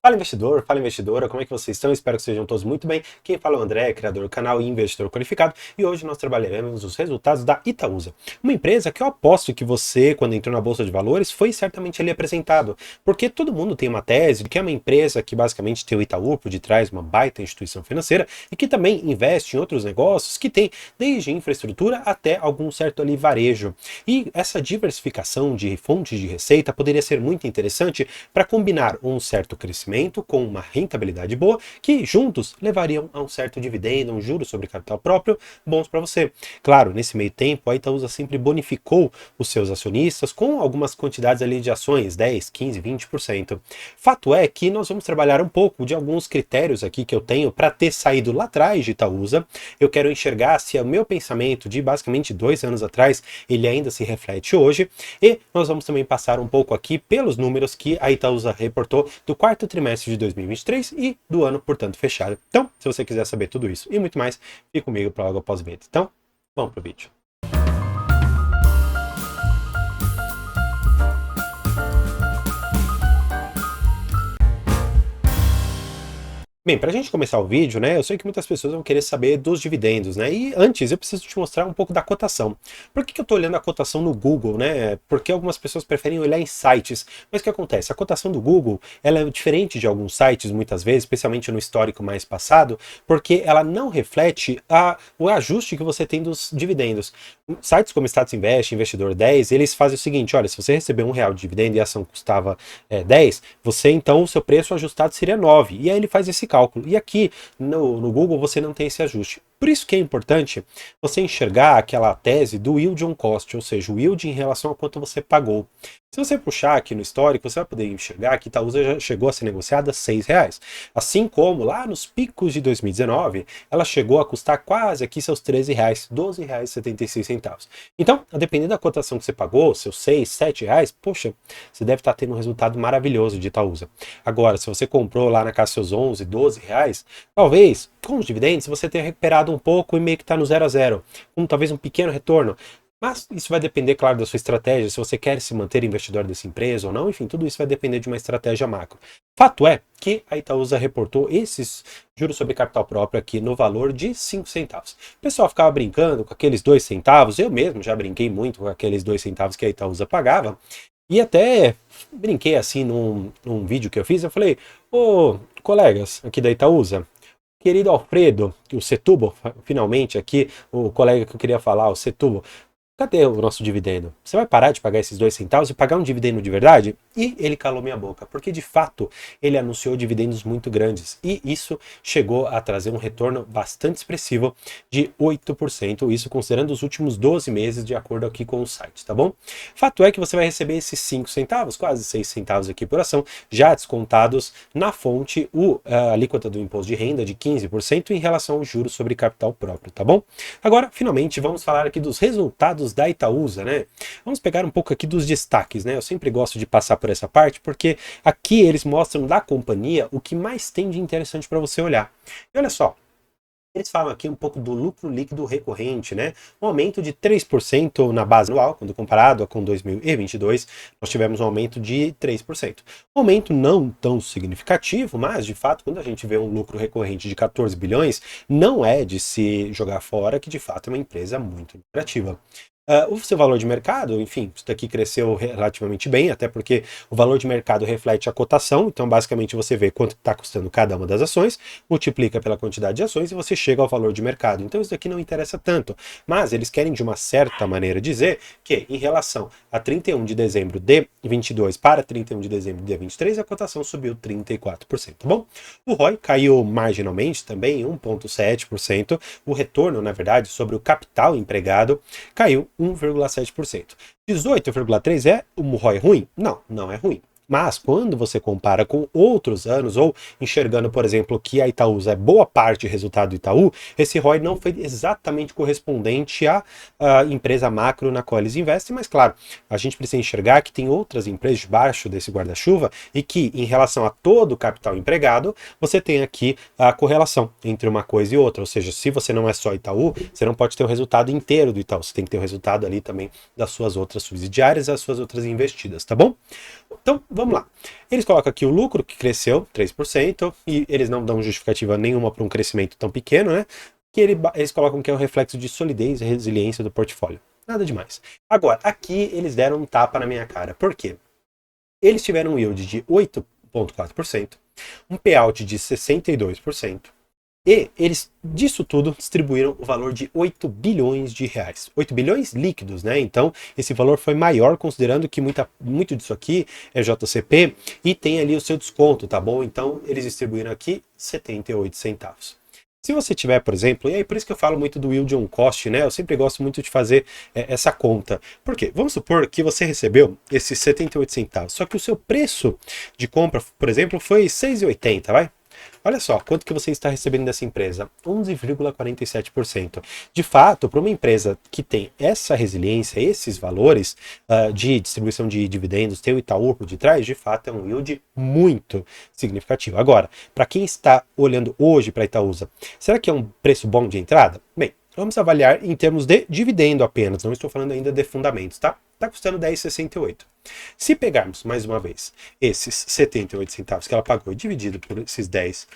Fala investidor, fala investidora, como é que vocês estão? Espero que estejam todos muito bem. Quem fala é o André, criador do canal e investidor qualificado, e hoje nós trabalharemos os resultados da Itaúsa, uma empresa que eu aposto que você, quando entrou na Bolsa de Valores, foi certamente ali apresentado, porque todo mundo tem uma tese de que é uma empresa que basicamente tem o Itaú por detrás, uma baita instituição financeira, e que também investe em outros negócios que tem desde infraestrutura até algum certo ali varejo. E essa diversificação de fontes de receita poderia ser muito interessante para combinar um certo crescimento com uma rentabilidade boa, que juntos levariam a um certo dividendo, um juro sobre capital próprio, bons para você. Claro, nesse meio tempo, a Itaúsa sempre bonificou os seus acionistas com algumas quantidades ali de ações, 10, 15, 20%. Fato é que nós vamos trabalhar um pouco de alguns critérios aqui que eu tenho para ter saído lá atrás de Itaúsa. Eu quero enxergar se o meu pensamento de basicamente 2 anos atrás, ele ainda se reflete hoje, e nós vamos também passar um pouco aqui pelos números que a Itaúsa reportou do quarto trimestre de 2023 e do ano, portanto, fechado. Então, se você quiser saber tudo isso e muito mais, fique comigo para logo após o vídeo. Então, vamos pro vídeo. Bem, para a gente começar o vídeo, né, eu sei que muitas pessoas vão querer saber dos dividendos, né, e antes eu preciso te mostrar um pouco da cotação. Por que eu estou olhando a cotação no Google, né, porque algumas pessoas preferem olhar em sites, mas o que acontece? A cotação do Google, ela é diferente de alguns sites, muitas vezes, especialmente no histórico mais passado, porque ela não reflete o ajuste que você tem dos dividendos. Sites como Status Invest, Investidor 10, eles fazem o seguinte, olha, se você receber R$ 1 de dividendo e a ação custava 10, você então, o seu preço ajustado seria 9, e aí ele faz esse cálculo. E aqui no Google você não tem esse ajuste. Por isso que é importante você enxergar aquela tese do yield on cost, ou seja, o yield em relação a quanto você pagou. Se você puxar aqui no histórico, você vai poder enxergar que Itaúsa já chegou a ser negociada a R$ 6. Assim como lá nos picos de 2019, ela chegou a custar quase aqui seus R$ 13, R$ 12,76. Então, a depender da cotação que você pagou, seus R$ 6, R$ 7, poxa, você deve estar tendo um resultado maravilhoso de Itaúsa. Agora, se você comprou lá na casa seus R$ 11, R$ 12, talvez com os dividendos você tenha recuperado um pouco e meio que está no 0 a 0, com talvez um pequeno retorno. Mas isso vai depender, claro, da sua estratégia, se você quer se manter investidor dessa empresa ou não, enfim, tudo isso vai depender de uma estratégia macro. Fato é que a Itaúsa reportou esses juros sobre capital próprio aqui no valor de 5 centavos. O pessoal ficava brincando com aqueles 2 centavos, eu mesmo já brinquei muito com aqueles 2 centavos que a Itaúsa pagava, e até brinquei assim num vídeo que eu fiz, eu falei, ô colegas aqui da Itaúsa, querido Alfredo, o Setúbal, finalmente aqui, o colega que eu queria falar, o Setúbal, cadê o nosso dividendo? Você vai parar de pagar esses 2 centavos e pagar um dividendo de verdade? E ele calou minha boca, porque de fato ele anunciou dividendos muito grandes e isso chegou a trazer um retorno bastante expressivo de 8%, isso considerando os últimos 12 meses de acordo aqui com o site, tá bom? Fato é que você vai receber esses 5 centavos, quase 6 centavos aqui por ação, já descontados na fonte a alíquota do imposto de renda de 15% em relação aos juros sobre capital próprio, tá bom? Agora, finalmente, vamos falar aqui dos resultados da Itaúsa, né? Vamos pegar um pouco aqui dos destaques, né? Eu sempre gosto de passar por essa parte, porque aqui eles mostram da companhia o que mais tem de interessante para você olhar. E olha só, eles falam aqui um pouco do lucro líquido recorrente, né? Um aumento de 3% na base anual, quando comparado com 2022, nós tivemos um aumento de 3%. Um aumento não tão significativo, mas de fato, quando a gente vê um lucro recorrente de 14 bilhões, não é de se jogar fora que de fato é uma empresa muito lucrativa. O seu valor de mercado, enfim, isso daqui cresceu relativamente bem, até porque o valor de mercado reflete a cotação, então basicamente você vê quanto está custando cada uma das ações, multiplica pela quantidade de ações e você chega ao valor de mercado. Então isso daqui não interessa tanto, mas eles querem de uma certa maneira dizer que em relação a 31 de dezembro de 22 para 31 de dezembro de 23, a cotação subiu 34%, tá bom? O ROI caiu marginalmente também, 1,7%, o retorno, na verdade, sobre o capital empregado caiu 1,7%. 18,3% é um ROI ruim? Não, não é ruim. Mas quando você compara com outros anos, ou enxergando, por exemplo, que a Itaúsa é boa parte resultado do Itaú, esse ROI não foi exatamente correspondente à empresa macro na qual eles investem, mas claro, a gente precisa enxergar que tem outras empresas debaixo desse guarda-chuva e que, em relação a todo o capital empregado, você tem aqui a correlação entre uma coisa e outra, ou seja, se você não é só Itaú, você não pode ter o resultado inteiro do Itaú, você tem que ter o resultado ali também das suas outras subsidiárias, das suas outras investidas, tá bom? Então, vamos lá. Eles colocam aqui o lucro, que cresceu 3%, e eles não dão justificativa nenhuma para um crescimento tão pequeno, né? Que eles colocam que é um reflexo de solidez e resiliência do portfólio. Nada demais. Agora, aqui eles deram um tapa na minha cara. Por quê? Eles tiveram um yield de 8,4%, um payout de 62%, e eles, disso tudo, distribuíram o valor de 8 bilhões de reais. 8 bilhões líquidos, né? Então, esse valor foi maior, considerando que muito disso aqui é JCP e tem ali o seu desconto, tá bom? Então, eles distribuíram aqui 78 centavos. Se você tiver, por exemplo, e aí por isso que eu falo muito do yield on cost, né? Eu sempre gosto muito de fazer essa conta. Por quê? Vamos supor que você recebeu esses 78 centavos, só que o seu preço de compra, por exemplo, foi 6,80, vai? Olha só, quanto que você está recebendo dessa empresa? 11,47%. De fato, para uma empresa que tem essa resiliência, esses valores de distribuição de dividendos, ter o Itaú por detrás, de fato é um yield muito significativo. Agora, para quem está olhando hoje para a Itaúsa, será que é um preço bom de entrada? Bem, vamos avaliar em termos de dividendo apenas, não estou falando ainda de fundamentos, tá? Está custando 10,68. Se pegarmos, mais uma vez, esses 78 centavos que ela pagou e dividido por esses 10,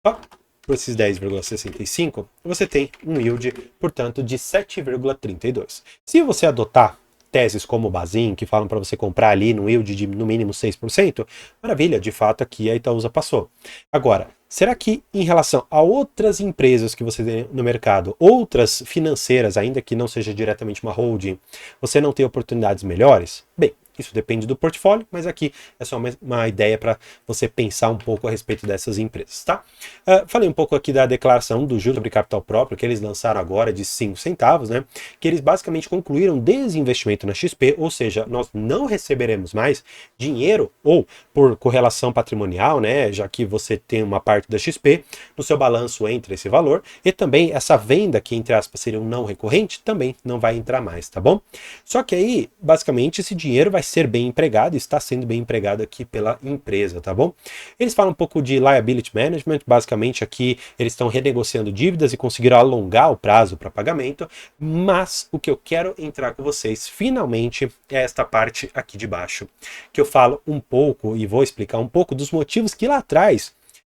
por esses 10,65, você tem um yield, portanto, de 7,32. Se você adotar teses como o Bazin, que falam para você comprar ali no yield de no mínimo 6%, maravilha, de fato aqui a Itaúsa passou. Agora, será que em relação a outras empresas que você tem no mercado, outras financeiras, ainda que não seja diretamente uma holding, você não tem oportunidades melhores? Bem, isso depende do portfólio, mas aqui é só uma ideia para você pensar um pouco a respeito dessas empresas, tá? Falei um pouco aqui da declaração do juros sobre capital próprio, que eles lançaram agora de 5 centavos, né? Que eles basicamente concluíram desinvestimento na XP, ou seja, nós não receberemos mais dinheiro, ou por correlação patrimonial, né? Já que você tem uma parte da XP, no seu balanço entra esse valor, e também essa venda, que entre aspas seria um não recorrente, também não vai entrar mais, tá bom? Só que aí, basicamente, esse dinheiro vai ser bem empregado, está sendo bem empregado aqui pela empresa, tá bom? Eles falam um pouco de liability management, basicamente aqui eles estão renegociando dívidas e conseguiram alongar o prazo para pagamento, mas o que eu quero entrar com vocês finalmente é esta parte aqui de baixo, que eu falo um pouco e vou explicar um pouco dos motivos que lá atrás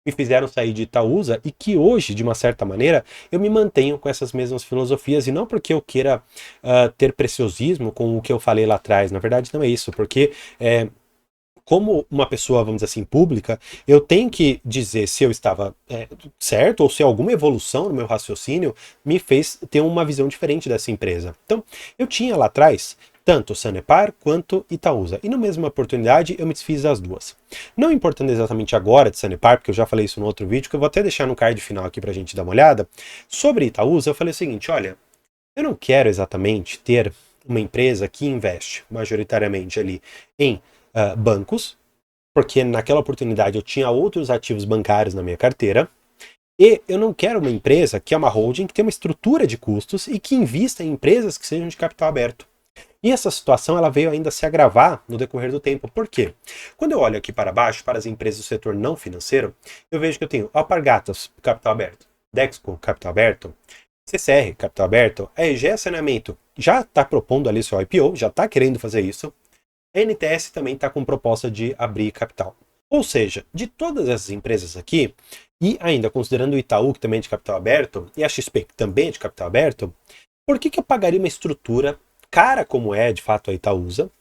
me fizeram sair de Itaúsa e que hoje, de uma certa maneira, eu me mantenho com essas mesmas filosofias e não porque eu queira ter preciosismo com o que eu falei lá atrás, na verdade não é isso, porque como uma pessoa, vamos dizer assim, pública, eu tenho que dizer se eu estava certo ou se alguma evolução no meu raciocínio me fez ter uma visão diferente dessa empresa. Então, eu tinha lá atrás tanto Sanepar quanto Itaúsa. E na mesma oportunidade eu me desfiz das duas. Não importando exatamente agora de Sanepar, porque eu já falei isso no outro vídeo, que eu vou até deixar no card final aqui pra gente dar uma olhada. Sobre Itaúsa, eu falei o seguinte, olha, eu não quero exatamente ter uma empresa que investe majoritariamente ali em bancos, porque naquela oportunidade eu tinha outros ativos bancários na minha carteira, e eu não quero uma empresa que é uma holding, que tem uma estrutura de custos e que invista em empresas que sejam de capital aberto. E essa situação ela veio ainda se agravar no decorrer do tempo. Por quê? Quando eu olho aqui para baixo, para as empresas do setor não financeiro, eu vejo que eu tenho Alpargatas, capital aberto, Dexco, capital aberto, CCR, capital aberto, a EGEA Saneamento já está propondo ali seu IPO, já está querendo fazer isso, a NTS também está com proposta de abrir capital. Ou seja, de todas essas empresas aqui, e ainda considerando o Itaú, que também é de capital aberto, e a XP, que também é de capital aberto, por que eu pagaria uma estrutura cara como é de fato a Itaúsa,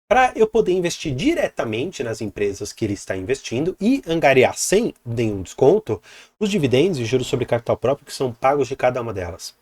para eu poder investir diretamente nas empresas que ele está investindo e angariar sem nenhum desconto os dividendos e juros sobre capital próprio que são pagos de cada uma delas?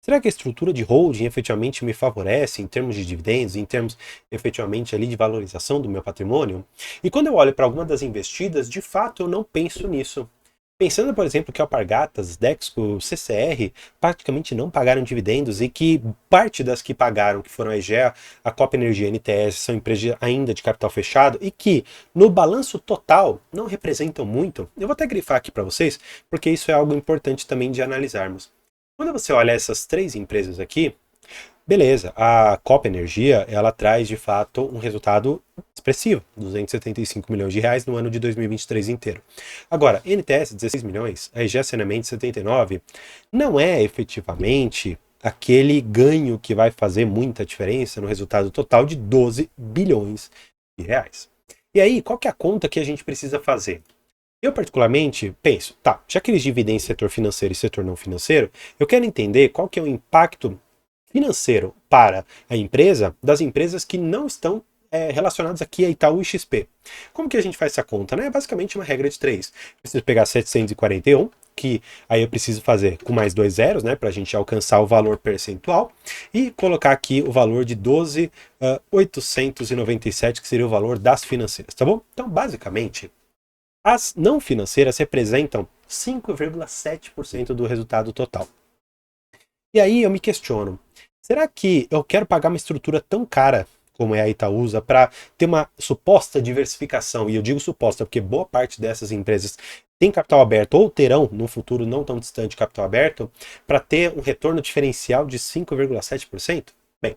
Será que a estrutura de holding efetivamente me favorece em termos de dividendos, em termos efetivamente ali de valorização do meu patrimônio? E quando eu olho para alguma das investidas, de fato eu não penso nisso. Pensando, por exemplo, que Alpargatas, Dexco, CCR praticamente não pagaram dividendos e que parte das que pagaram, que foram a EGEA, a Copa Energia e a NTS, são empresas ainda de capital fechado e que no balanço total não representam muito, eu vou até grifar aqui para vocês, porque isso é algo importante também de analisarmos. Quando você olha essas três empresas aqui, beleza, a Copa Energia, ela traz de fato um resultado expressivo, 275 milhões de reais no ano de 2023 inteiro. Agora, NTS 16 milhões, a EGEA Saneamento 79, não é efetivamente aquele ganho que vai fazer muita diferença no resultado total de 12 bilhões de reais. E aí, qual que é a conta que a gente precisa fazer? Eu, particularmente, penso, tá, já que eles dividem setor financeiro e setor não financeiro, eu quero entender qual que é o impacto financeiro para a empresa das empresas que não estão relacionadas aqui a Itaú e XP. Como que a gente faz essa conta? Né? É basicamente uma regra de três. Preciso pegar 741, que aí eu preciso fazer com mais dois zeros, né, para a gente alcançar o valor percentual, e colocar aqui o valor de 12.897, que seria o valor das financeiras, tá bom? Então, basicamente, as não financeiras representam 5,7% do resultado total. E aí eu me questiono, será que eu quero pagar uma estrutura tão cara como é a Itaúsa para ter uma suposta diversificação? E eu digo suposta porque boa parte dessas empresas tem capital aberto ou terão, num futuro não tão distante, capital aberto, para ter um retorno diferencial de 5,7%? Bem,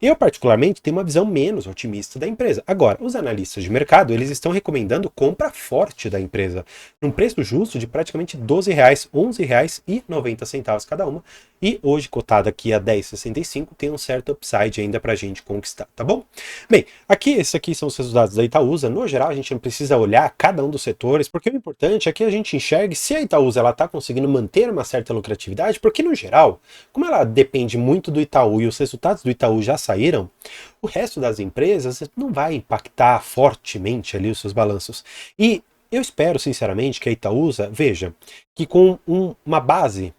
eu, particularmente, tenho uma visão menos otimista da empresa. Agora, os analistas de mercado, eles estão recomendando compra forte da empresa, num preço justo de praticamente R$ 12, R$ 11,90 cada uma, e hoje cotada aqui a 10,65, tem um certo upside ainda para a gente conquistar, tá bom? Bem, aqui, esses aqui são os resultados da Itaúsa. No geral, a gente não precisa olhar cada um dos setores, porque o importante é que a gente enxergue se a Itaúsa está conseguindo manter uma certa lucratividade, porque no geral, como ela depende muito do Itaú e os resultados do Itaú já saíram, o resto das empresas não vai impactar fortemente ali os seus balanços. E eu espero, sinceramente, que a Itaúsa veja que com uma base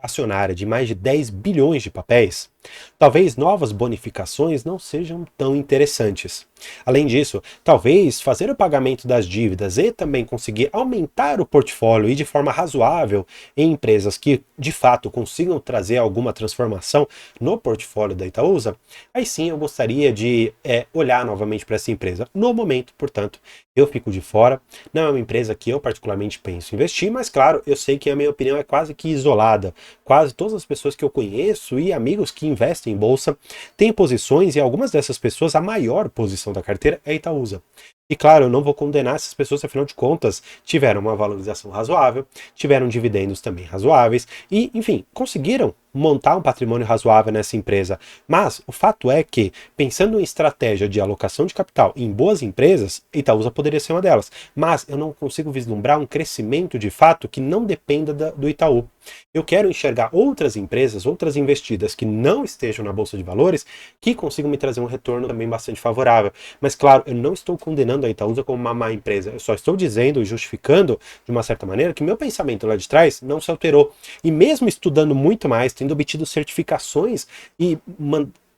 acionária de mais de 10 bilhões de papéis, talvez novas bonificações não sejam tão interessantes. Além disso, talvez fazer o pagamento das dívidas e também conseguir aumentar o portfólio e de forma razoável em empresas que de fato consigam trazer alguma transformação no portfólio da Itaúsa, aí sim eu gostaria de olhar novamente para essa empresa. No momento, portanto, eu fico de fora. Não é uma empresa que eu particularmente penso em investir, mas claro, eu sei que a minha opinião é quase que isolada. Quase todas as pessoas que eu conheço e amigos que investem em bolsa têm posições, e algumas dessas pessoas, a maior posição da carteira é Itaúsa. E claro, eu não vou condenar essas pessoas, afinal de contas, tiveram uma valorização razoável, tiveram dividendos também razoáveis e, enfim, conseguiram montar um patrimônio razoável nessa empresa. Mas o fato é que, pensando em estratégia de alocação de capital em boas empresas, Itaúsa poderia ser uma delas. Mas eu não consigo vislumbrar um crescimento de fato que não dependa do Itaú. Eu quero enxergar outras empresas, outras investidas que não estejam na Bolsa de Valores, que consigam me trazer um retorno também bastante favorável. Mas claro, eu não estou condenando a Itaúsa como uma má empresa. Eu só estou dizendo e justificando, de uma certa maneira, que meu pensamento lá de trás não se alterou. E mesmo estudando muito mais, tendo obtido certificações e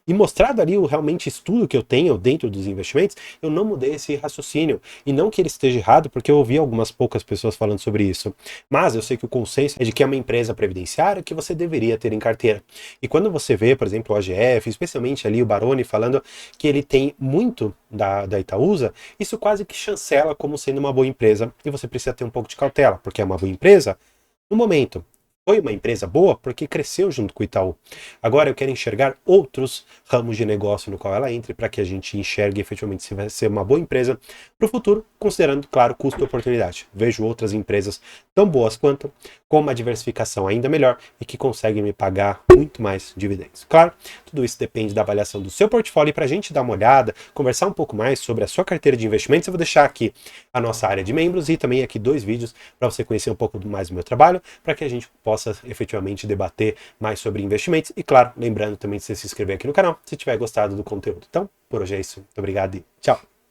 mostrado ali o realmente estudo que eu tenho dentro dos investimentos, eu não mudei esse raciocínio. E não que ele esteja errado, porque eu ouvi algumas poucas pessoas falando sobre isso. Mas eu sei que o consenso é de que é uma empresa previdenciária que você deveria ter em carteira. E quando você vê, por exemplo, o AGF, especialmente ali o Baroni falando que ele tem muito da Itaúsa, isso quase que chancela como sendo uma boa empresa. E você precisa ter um pouco de cautela, porque é uma boa empresa no momento. Foi uma empresa boa porque cresceu junto com o Itaú. Agora eu quero enxergar outros ramos de negócio no qual ela entre para que a gente enxergue efetivamente se vai ser uma boa empresa para o futuro, considerando, claro, custo e oportunidade. Vejo outras empresas tão boas quanto, com uma diversificação ainda melhor e que conseguem me pagar muito mais dividendos. Claro, tudo isso depende da avaliação do seu portfólio, e para a gente dar uma olhada, conversar um pouco mais sobre a sua carteira de investimentos, eu vou deixar aqui a nossa área de membros e também aqui 2 vídeos para você conhecer um pouco mais do meu trabalho, para que a gente possa efetivamente debater mais sobre investimentos. E claro, lembrando também de você se inscrever aqui no canal se tiver gostado do conteúdo. Então, por hoje é isso. Muito obrigado e tchau!